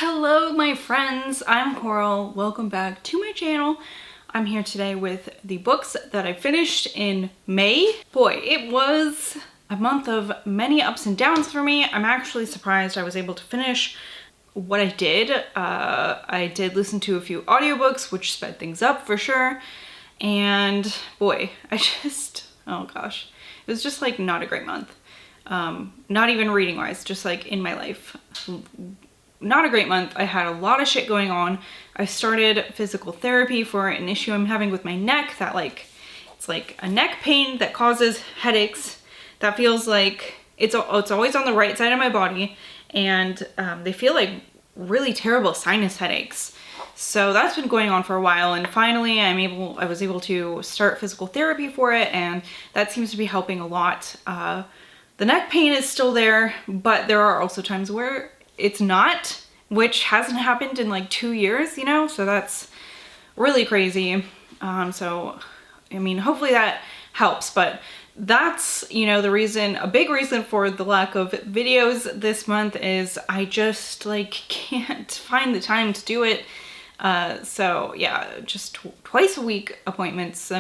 Hello my friends, I'm Coral. Welcome back to my channel. I'm here today with the books that I finished in May. Boy, it was a month of many ups and downs for me. I'm actually surprised I was able to finish what I did. I did listen to a few audiobooks, which sped things up for sure. And boy, oh gosh, it was just like not a great month. Not even reading wise, just like in my life. Not a great month. I had a lot of shit going on. I started physical therapy for an issue I'm having with my neck that it's like a neck pain that causes headaches. That feels like it's always on the right side of my body, and they feel like really terrible sinus headaches. So that's been going on for a while, and finally I was able to start physical therapy for it, and that seems to be helping a lot. The neck pain is still there, but there are also times where it's not, which hasn't happened in like 2 years, you know, so that's really crazy. So I mean, hopefully that helps, but that's, you know, a big reason for the lack of videos this month is I just like can't find the time to do it. So yeah, just twice a week appointments.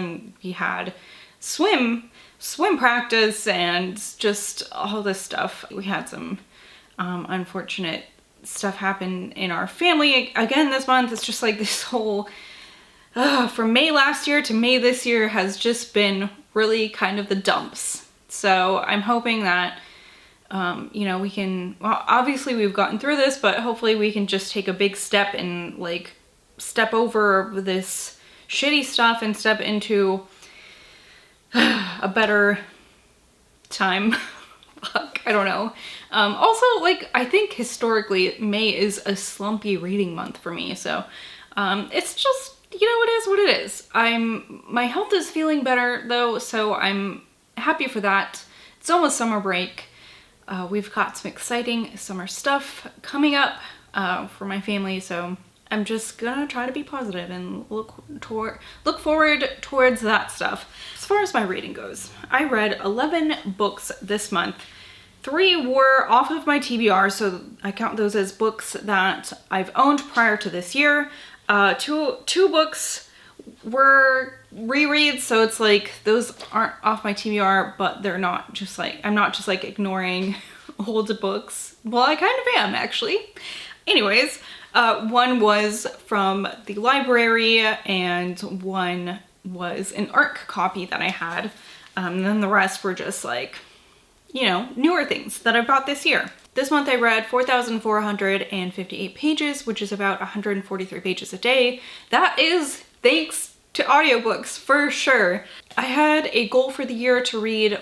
We had swim practice and just all this stuff. We had some unfortunate stuff happen in our family again this month. It's just like this whole from May last year to May this year has just been really kind of the dumps. So I'm hoping that you know, we can, well, obviously we've gotten through this, but hopefully we can just take a big step and like step over this shitty stuff and step into a better time. Fuck, I don't know. Also, like, I think historically May is a slumpy reading month for me, so it's just, you know, it is what it is. My health is feeling better though, so I'm happy for that. It's almost summer break. We've got some exciting summer stuff coming up for my family, so I'm just gonna try to be positive and look forward towards that stuff. As far as my reading goes, I read 11 books this month. 3 were off of my TBR, so I count those as books that I've owned prior to this year. Two books were rereads, so it's like those aren't off my TBR, but they're not just like, I'm not just like ignoring old books. Well, I kind of am actually. Anyways, one was from the library and one was an ARC copy that I had. And then the rest were just like, you know, newer things that I bought this year. This month I read 4,458 pages, which is about 143 pages a day. That is thanks to audiobooks for sure. I had a goal for the year to read,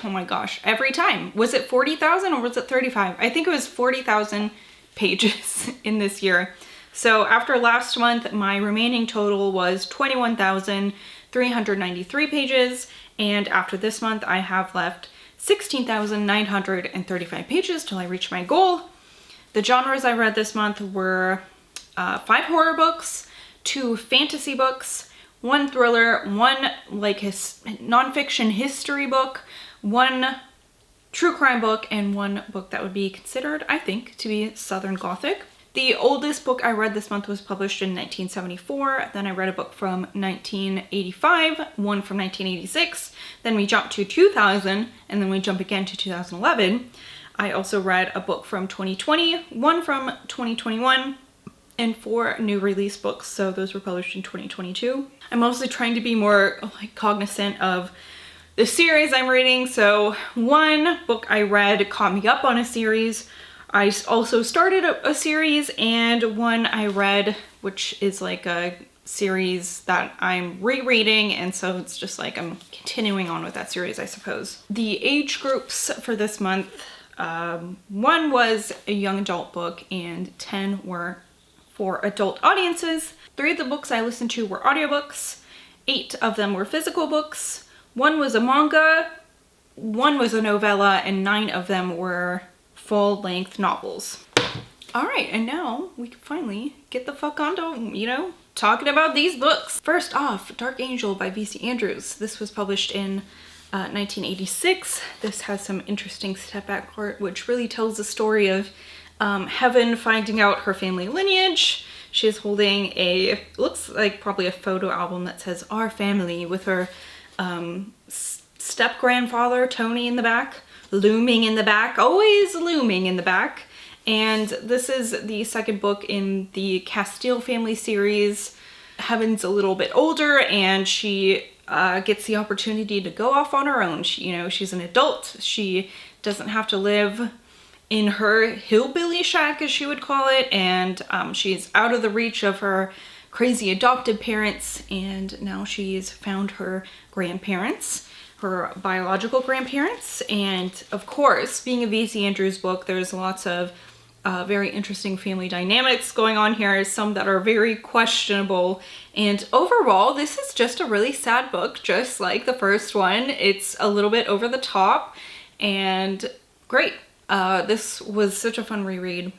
oh my gosh, every time. Was it 40,000 or was it 35? I think it was 40,000 pages in this year. So after last month, my remaining total was 21,393 pages. And after this month, I have left 16,935 pages till I reach my goal. The genres I read this month were 5 horror books, 2 fantasy books, 1 thriller, 1 like nonfiction history book, 1 true crime book, and 1 book that would be considered, I think, to be Southern Gothic. The oldest book I read this month was published in 1974. Then I read a book from 1985, one from 1986. Then we jump to 2000, and then we jump again to 2011. I also read a book from 2020, one from 2021, and 4 new release books. So those were published in 2022. I'm mostly trying to be more like cognizant of the series I'm reading. So 1 book I read caught me up on a series. I also started a series, and 1 I read, which is like a series that I'm rereading, and so it's just like I'm continuing on with that series, I suppose. The age groups for this month, 1 was a young adult book and 10 were for adult audiences. 3 of the books I listened to were audiobooks, 8 of them were physical books, 1 was a manga, 1 was a novella, and 9 of them were full-length novels. All right, and now we can finally get the fuck onto, you know, talking about these books. First off, Dark Angel by V.C. Andrews. This was published in 1986. This has some interesting step-back art, which really tells the story of Heaven finding out her family lineage. She's holding looks like probably a photo album that says "Our Family" with her step-grandfather Tony in the back, looming in the back, always looming in the back. And this is the second book in the Castile family series. Heaven's a little bit older and she gets the opportunity to go off on her own. She's an adult. She doesn't have to live in her hillbilly shack, as she would call it, and she's out of the reach of her crazy adopted parents, and now she's found her grandparents, her biological grandparents. And of course, being a V.C. Andrews book, there's lots of very interesting family dynamics going on here, some that are very questionable. And overall, this is just a really sad book, just like the first one. It's a little bit over the top and great. This was such a fun reread.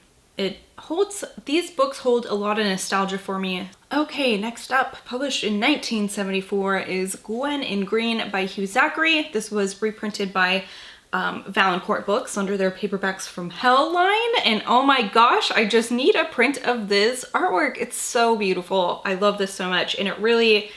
These books hold a lot of nostalgia for me. Okay, next up, published in 1974, is Gwen in Green by Hugh Zachary. This was reprinted by Valancourt Books under their Paperbacks from Hell line, and oh my gosh, I just need a print of this artwork. It's so beautiful. I love this so much, and it really,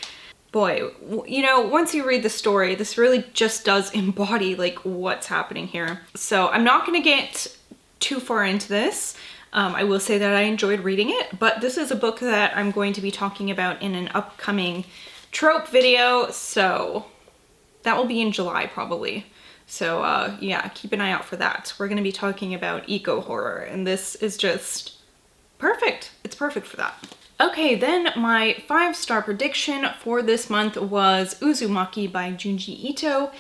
boy, once you read the story, this really just does embody like what's happening here. So I'm not gonna get too far into this. I will say that I enjoyed reading it, but this is a book that I'm going to be talking about in an upcoming trope video, so that will be in July probably. So yeah, keep an eye out for that. We're going to be talking about eco horror, and this is just perfect. It's perfect for that. Okay, then my 5-star prediction for this month was Uzumaki by Junji Ito.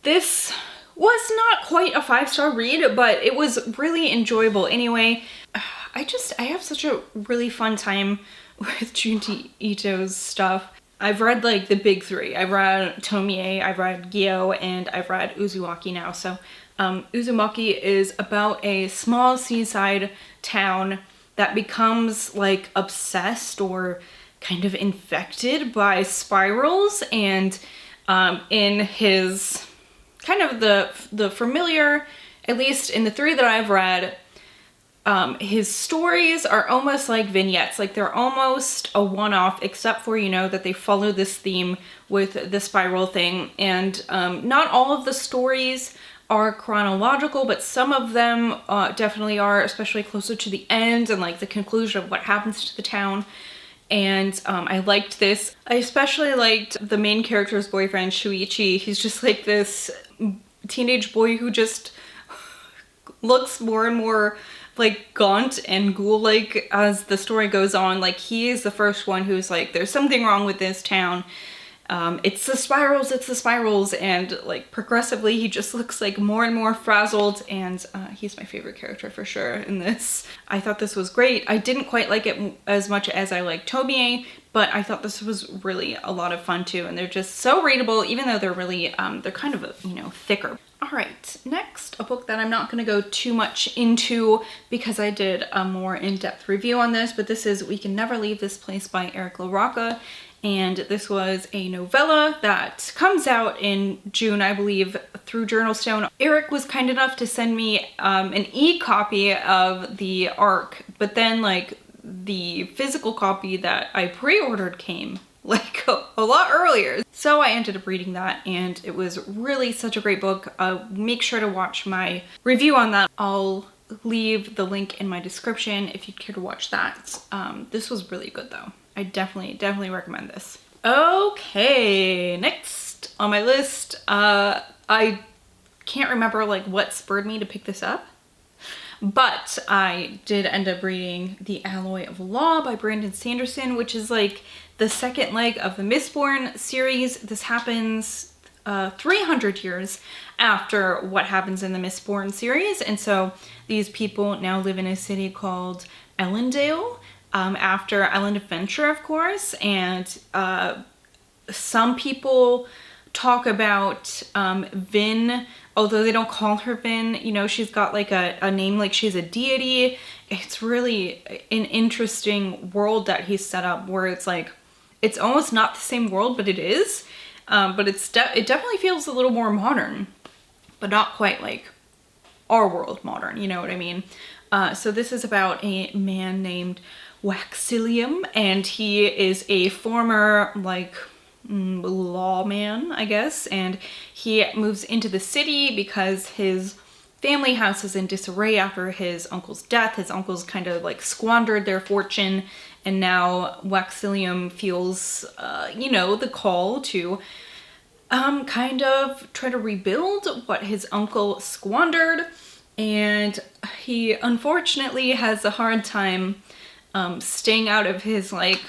This was not quite a 5-star read, but it was really enjoyable anyway. I have such a really fun time with Junji Ito's stuff. I've read like the big three. I've read Tomie, I've read Gyo, and I've read Uzumaki now. So Uzumaki is about a small seaside town that becomes like obsessed or kind of infected by spirals, and in his kind of the familiar, at least in the 3 that I've read, his stories are almost like vignettes, like they're almost a one-off, except for, that they follow this theme with the spiral thing. And not all of the stories are chronological, but some of them definitely are, especially closer to the end and like the conclusion of what happens to the town. And I liked this. I especially liked the main character's boyfriend, Shuichi. He's just like this teenage boy who just looks more and more like gaunt and ghoul-like as the story goes on. Like, he is the first one who's like, there's something wrong with this town. It's the spirals, and like progressively he just looks like more and more frazzled, and he's my favorite character for sure in this. I thought this was great. I didn't quite like it as much as I liked Tomie, but I thought this was really a lot of fun too, and they're just so readable, even though they're really, they're kind of, thicker. All right, next, a book that I'm not gonna go too much into because I did a more in-depth review on this, but this is We Can Never Leave This Place by LaRocca. And this was a novella that comes out in June, I believe, through Journalstone. Eric was kind enough to send me an e-copy of the ARC, but then like the physical copy that I pre-ordered came like a lot earlier. So I ended up reading that, and it was really such a great book. Make sure to watch my review on that. I'll leave the link in my description if you'd care to watch that. This was really good though. I definitely recommend this. Okay, next on my list, I can't remember like what spurred me to pick this up, but I did end up reading The Alloy of Law by Brandon Sanderson, which is like the second leg of the Mistborn series. This happens 300 years after what happens in the Mistborn series, and so these people now live in a city called Ellendale, after Island Adventure, of course, and some people talk about Vin, although they don't call her Vin. She's got like a name like she's a deity. It's really an interesting world that he's set up, where it's like, it's almost not the same world, but it is. But it definitely feels a little more modern, but not quite like our world modern, you know what I mean? So this is about a man named Waxilium, and he is a former, like, lawman, I guess, and he moves into the city because his family house is in disarray after his uncle's death. His uncles kind of like squandered their fortune, and now Waxilium feels, you know, the call to kind of try to rebuild what his uncle squandered. And he unfortunately has a hard time staying out of his like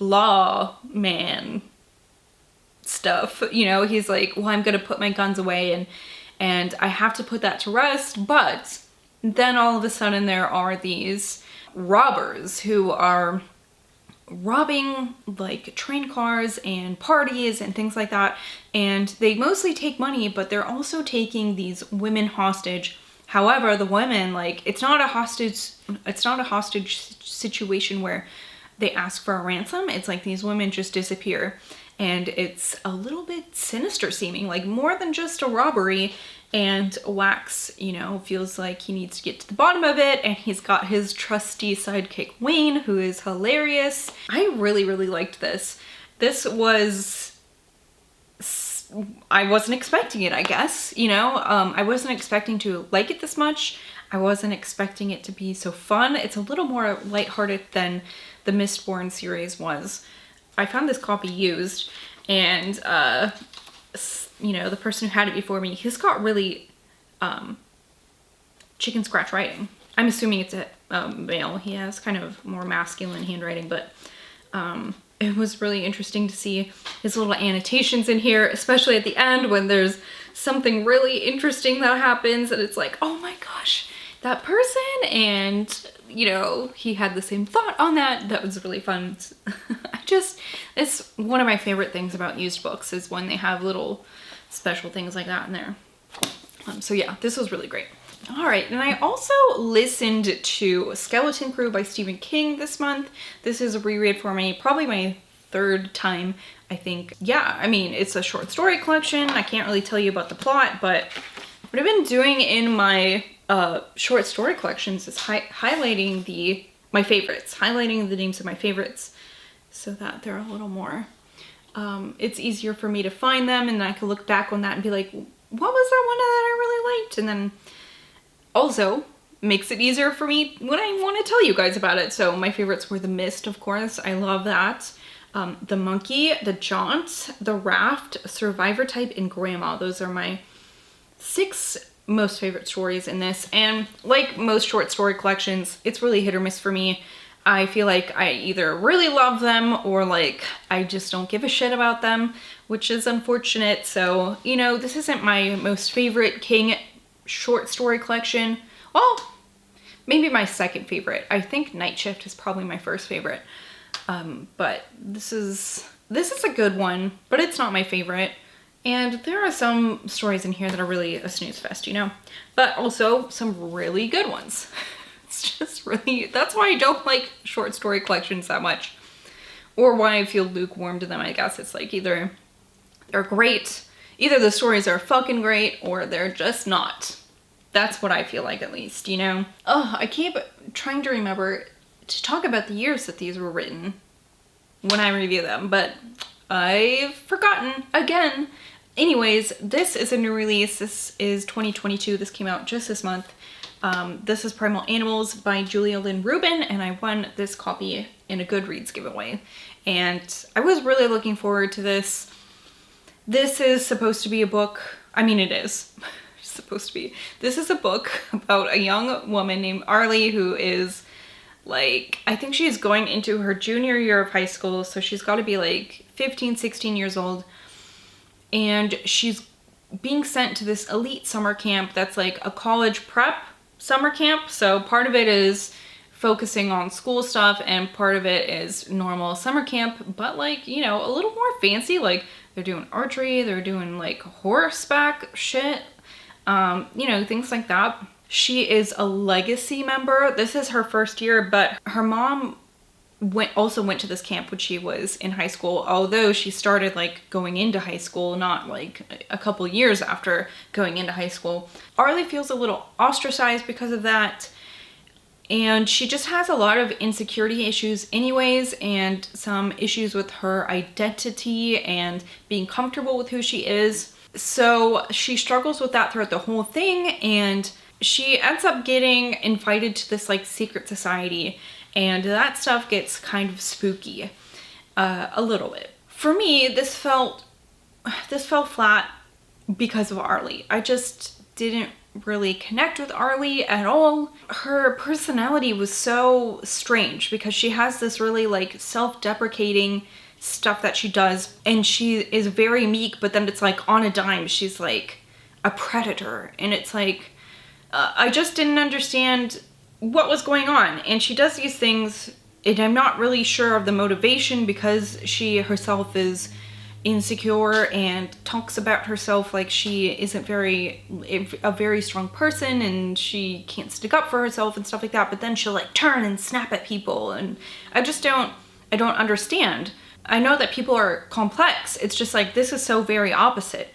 lawman stuff. You know, he's like, well, I'm gonna put my guns away and I have to put that to rest. But then all of a sudden there are these robbers who are robbing like train cars and parties and things like that, and they mostly take money, but they're also taking these women hostage. However, the women, like, it's not a hostage situation where they ask for a ransom. It's like these women just disappear, and it's a little bit sinister seeming, like more than just a robbery. And Wax, you know, feels like he needs to get to the bottom of it, and he's got his trusty sidekick Wayne, who is hilarious. I really, really liked this. This was... I wasn't expecting it, I guess, you know? I wasn't expecting to like it this much. I wasn't expecting it to be so fun. It's a little more lighthearted than the Mistborn series was. I found this copy used, and you know, the person who had it before me, he's got really chicken scratch writing. I'm assuming it's a male. He has kind of more masculine handwriting, but it was really interesting to see his little annotations in here, especially at the end when there's something really interesting that happens and it's like, oh my gosh, that person, and you know, he had the same thought on that. That was really fun. It's one of my favorite things about used books is when they have little special things like that in there. So yeah, this was really great. All right, and I also listened to Skeleton Crew by Stephen King this month. This is a reread for me, probably my third time, I think. Yeah, I mean, it's a short story collection. I can't really tell you about the plot, but what I've been doing in my short story collections is highlighting my favorites, highlighting the names of my favorites so that they're a little more, it's easier for me to find them, and then I can look back on that and be like, what was that one that I really liked? And then also makes it easier for me when I want to tell you guys about it. So my favorites were The Mist, of course. I love that. The Monkey, The Jaunt, The Raft, Survivor Type, and Grandma. Those are my 6 most favorite stories in this. And like most short story collections, it's really hit or miss for me. I feel like I either really love them or like I just don't give a shit about them, which is unfortunate. So, you know, this isn't my most favorite King short story collection. Well, maybe my second favorite. I think Night Shift is probably my first favorite. But this is a good one, but it's not my favorite. And there are some stories in here that are really a snooze fest, you know, but also some really good ones. It's just really, that's why I don't like short story collections that much, or why I feel lukewarm to them. I guess it's like either they're great, either the stories are fucking great, or they're just not. That's what I feel like, at least, you know? Oh, I keep trying to remember to talk about the years that these were written when I review them, but I've forgotten again. Anyways, this is a new release. This is 2022. This came out just this month. This is Primal Animals by Lynn Rubin, and I won this copy in a Goodreads giveaway. And I was really looking forward to this. This is supposed to be a book. I mean, it is supposed to be. This is a book about a young woman named Arlie who is like, I think she's going into her junior year of high school. So she's got to be like 15, 16 years old. And she's being sent to this elite summer camp that's like a college prep summer camp. So part of it is focusing on school stuff and part of it is normal summer camp, but like, you know, a little more fancy. Like they're doing archery, they're doing like horseback shit, you know, things like that. She is a legacy member. This is her first year, but her mom also went to this camp when she was in high school, although she started like going into high school, not like a couple years after going into high school. Arlie feels a little ostracized because of that. And she just has a lot of insecurity issues anyways, and some issues with her identity and being comfortable with who she is. So she struggles with that throughout the whole thing, and she ends up getting invited to this like secret society, and that stuff gets kind of spooky a little bit. For me, this fell flat because of Arlie. I just didn't really connect with Arlie at all. Her personality was so strange because she has this really like self-deprecating stuff that she does, and she is very meek, but then it's like on a dime she's like a predator, and it's like I just didn't understand what was going on. And she does these things, and I'm not really sure of the motivation because she herself is insecure and talks about herself like she isn't a very strong person, and she can't stick up for herself and stuff like that, but then she'll like turn and snap at people, and I don't understand. I know that people are complex, it's just like this is so very opposite,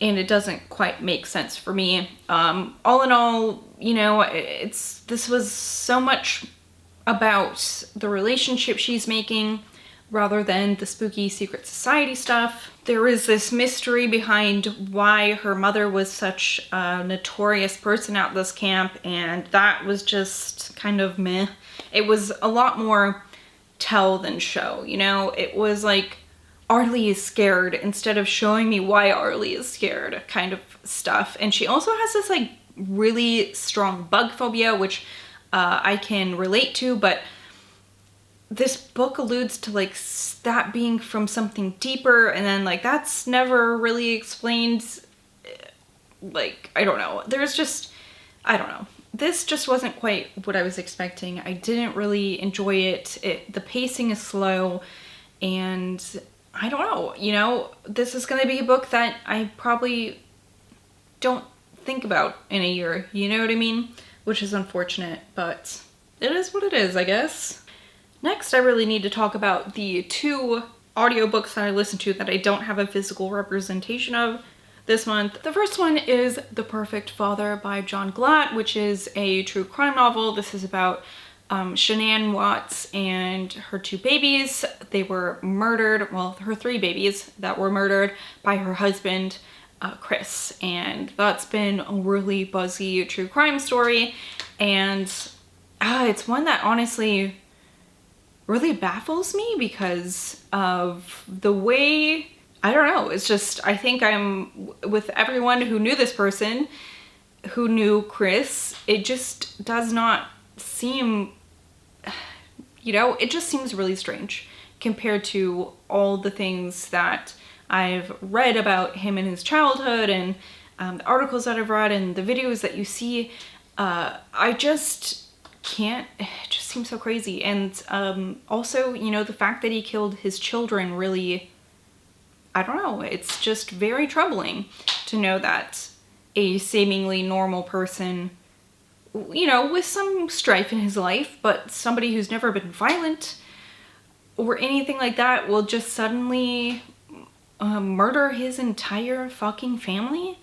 and it doesn't quite make sense for me. All in all, you know, this was so much about the relationship she's making rather than the spooky secret society stuff. There is this mystery behind why her mother was such a notorious person at this camp, and that was just kind of meh. It was a lot more tell than show, you know? It was like Arlie is scared instead of showing me why Arlie is scared kind of stuff. And she also has this like really strong bug phobia, which I can relate to, but this book alludes to like that being from something deeper, and then like that's never really explained. Like, I don't know. I don't know. This just wasn't quite what I was expecting. I didn't really enjoy it. The pacing is slow, and I don't know, you know, this is going to be a book that I probably don't think about in a year, you know what I mean? Which is unfortunate, but it is what it is, I guess. Next, I really need to talk about the 2 audiobooks that I listened to that I don't have a physical representation of this month. The first one is The Perfect Father by John Glatt, which is a true crime novel. This is about Shanann Watts and her 2 babies. They were murdered, well, her 3 babies that were murdered by her husband, Chris. And that's been a really buzzy true crime story. And it's one that honestly really baffles me because of the way, I don't know, it's just, I think I'm with everyone who knew this person, who knew Chris, it just does not seem, you know, it just seems really strange compared to all the things that I've read about him in his childhood, and the articles that I've read and the videos that you see. I just can't, it just seems so crazy. And also, you know, the fact that he killed his children really, I don't know, it's just very troubling to know that a seemingly normal person, you know, with some strife in his life, but somebody who's never been violent or anything like that, will just suddenly murder his entire fucking family.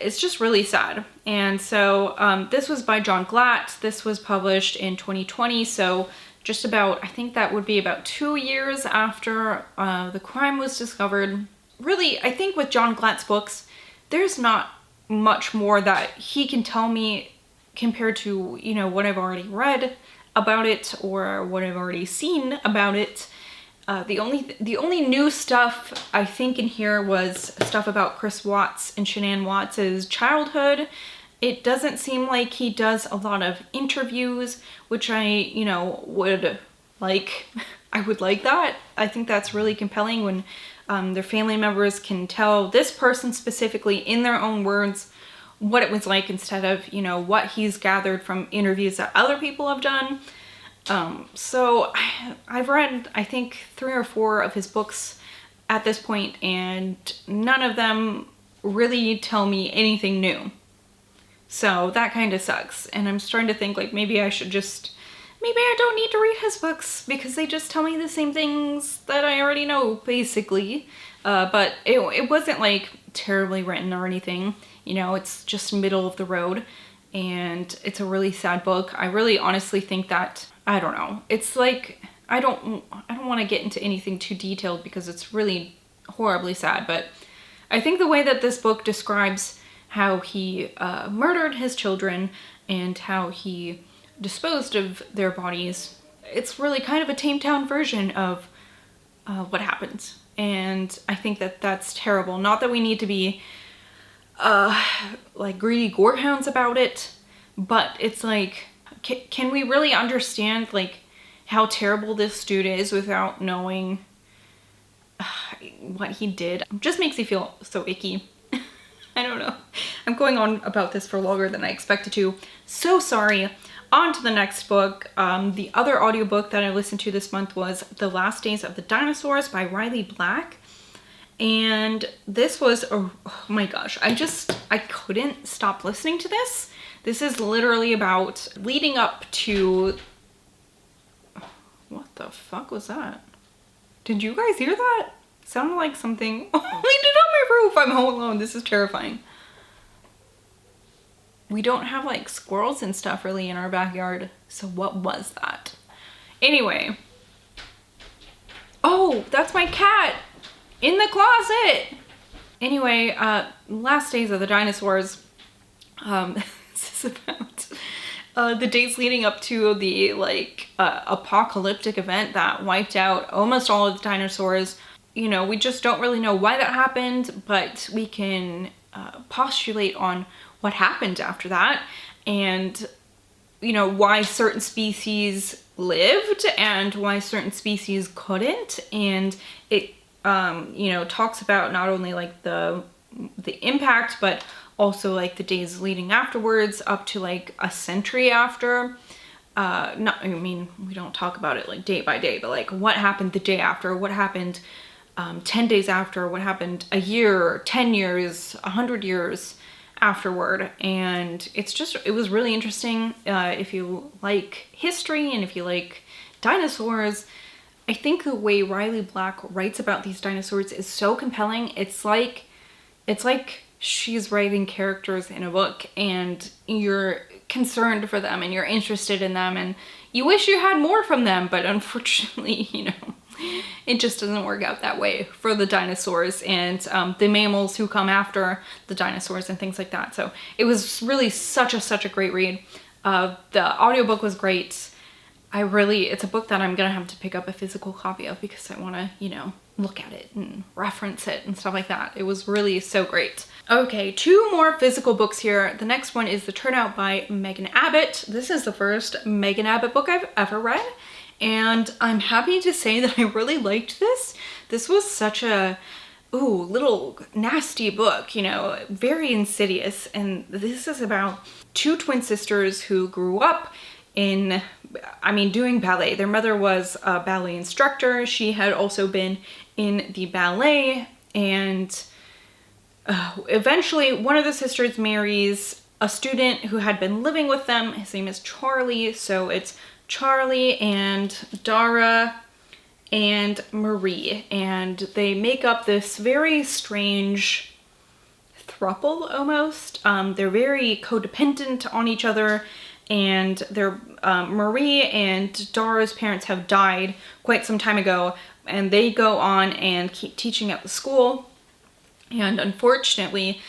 It's just really sad. And so this was by John Glatt. This was published in 2020, so just about, I think that would be about 2 years after the crime was discovered. Really, I think with John Glatt's books, there's not much more that he can tell me compared to, you know, what I've already read about it or what I've already seen about it. The only new stuff I think in here was stuff about Chris Watts and Shanann Watts' childhood. It doesn't seem like he does a lot of interviews, which I, you know, would like. I would like that. I think that's really compelling when their family members can tell this person specifically in their own words what it was like instead of, you know, what he's gathered from interviews that other people have done. So I've read, I think, 3 or 4 of his books at this point, and none of them really tell me anything new. So that kind of sucks. And I'm starting to think like maybe I don't need to read his books because they just tell me the same things that I already know, basically. But it wasn't like terribly written or anything. You know, it's just middle of the road. and it's a really sad book. I really honestly think that, I don't know, it's like, I don't want to get into anything too detailed because it's really horribly sad, but I think the way that this book describes how he murdered his children and how he disposed of their bodies, it's really kind of a tamed down version of what happens. And I think that that's terrible. Not that we need to be like greedy gorehounds about it, but it's like, can we really understand like how terrible this dude is without knowing what he did? It just makes me feel so icky. I don't know. I'm going on about this for longer than I expected to. So sorry. On to the next book. The other audiobook that I listened to this month was The Last Days of the Dinosaurs by Riley Black. And this was, oh my gosh, I couldn't stop listening to this. This is literally about leading up to, what the fuck was that? Did you guys hear that? Sounded like something landed on my roof. I'm home alone. This is terrifying. We don't have like squirrels and stuff really in our backyard. So what was that? Anyway. Oh, that's my cat in the closet. Anyway, Last Days of the Dinosaurs. This is about the days leading up to the like apocalyptic event that wiped out almost all of the dinosaurs. You know, we just don't really know why that happened, but we can postulate on what happened after that, and you know, why certain species lived and why certain species couldn't. And it you know, talks about not only like the impact, but also like the days leading afterwards up to like a century after. I mean, we don't talk about it like day by day, but like what happened the day after, what happened 10 days after, what happened a year, 10 years, 100 years afterward. And it's just, it was really interesting. If you like history and if you like dinosaurs, I think the way Riley Black writes about these dinosaurs is so compelling. It's like she's writing characters in a book and you're concerned for them and you're interested in them and you wish you had more from them, but unfortunately, you know, it just doesn't work out that way for the dinosaurs and the mammals who come after the dinosaurs and things like that. So it was really such a great read. The audiobook was great. It's a book that I'm gonna have to pick up a physical copy of because I want to, you know, look at it and reference it and stuff like that. It was really so great. Okay, 2 more physical books here. The next one is The Turnout by Megan Abbott. This is the first Megan Abbott book I've ever read, and I'm happy to say that I really liked this. This was such a little nasty book, you know, very insidious. And this is about 2 twin sisters who grew up in, doing ballet. Their mother was a ballet instructor. She had also been in the ballet, and eventually one of the sisters marries a student who had been living with them. His name is Charlie. So it's Charlie and Dara and Marie, and they make up this very strange throuple almost. They're very codependent on each other, and Marie and Dara's parents have died quite some time ago, and they go on and keep teaching at the school. And unfortunately,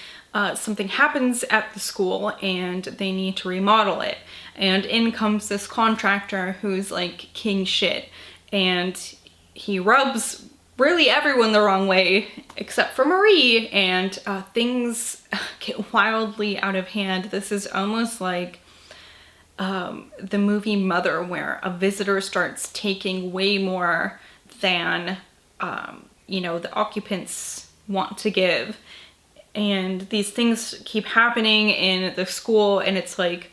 something happens at the school and they need to remodel it. And in comes this contractor who's like king shit, and he rubs really everyone the wrong way except for Marie, and things get wildly out of hand. This is almost like the movie Mother, where a visitor starts taking way more than the occupants want to give, and these things keep happening in the school, and it's like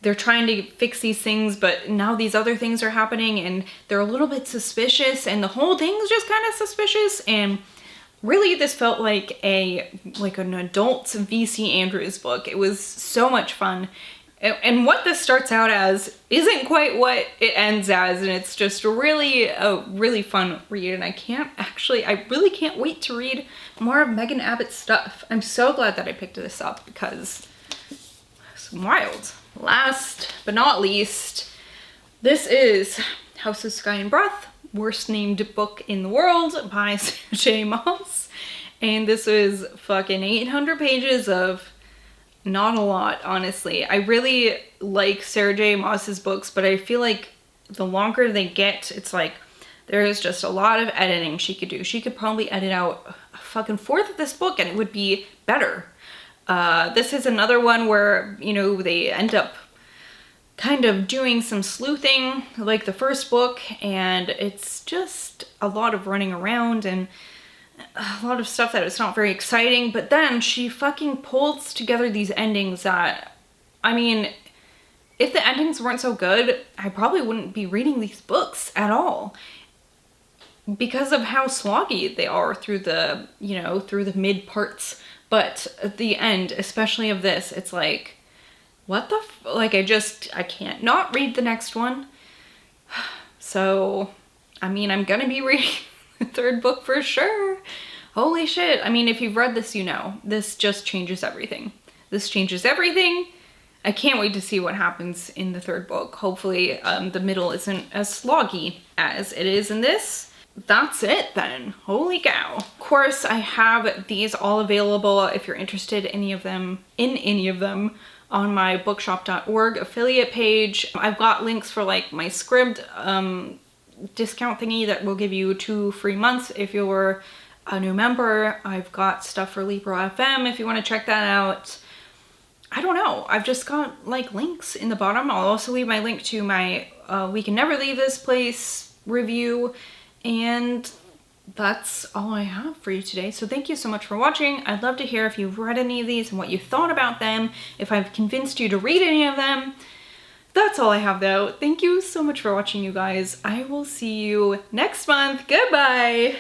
they're trying to fix these things, but now these other things are happening and they're a little bit suspicious, and the whole thing's just kind of suspicious. And really this felt like an adult V.C. Andrews book. It was so much fun. And what this starts out as isn't quite what it ends as, and it's just really a really fun read. And I really can't wait to read more of Megan Abbott's stuff. I'm so glad that I picked this up because it's wild. Last but not least, this is House of Sky and Breath, worst named book in the world by Sarah J. Maas. And this is fucking 800 pages of not a lot, honestly. I really like Sarah J. Maas's books, but I feel like the longer they get, it's like there is just a lot of editing she could do. She could probably edit out a fucking fourth of this book and it would be better. This is another one where, you know, they end up kind of doing some sleuthing like the first book, and it's just a lot of running around and a lot of stuff that is not very exciting. But then she fucking pulls together these endings that, I mean, if the endings weren't so good, I probably wouldn't be reading these books at all, because of how sloggy they are through the, you know, through the mid parts. But at the end, especially of this, it's like, what the like, I can't not read the next one. So, I mean, I'm gonna be reading the third book for sure. Holy shit. I mean, if you've read this, you know, this just changes everything. This changes everything. I can't wait to see what happens in the third book. Hopefully, the middle isn't as sloggy as it is in this. That's it then. Holy cow. Of course, I have these all available if you're interested in any of them on my bookshop.org affiliate page. I've got links for like my Scribd discount thingy that will give you 2 free months if you're a new member. I've got stuff for Libro FM if you want to check that out. I don't know. I've just got like links in the bottom. I'll also leave my link to my We Can Never Leave This Place review. And that's all I have for you today. So thank you so much for watching. I'd love to hear if you've read any of these and what you thought about them, if I've convinced you to read any of them. That's all I have though. Thank you so much for watching, you guys. I will see you next month. Goodbye!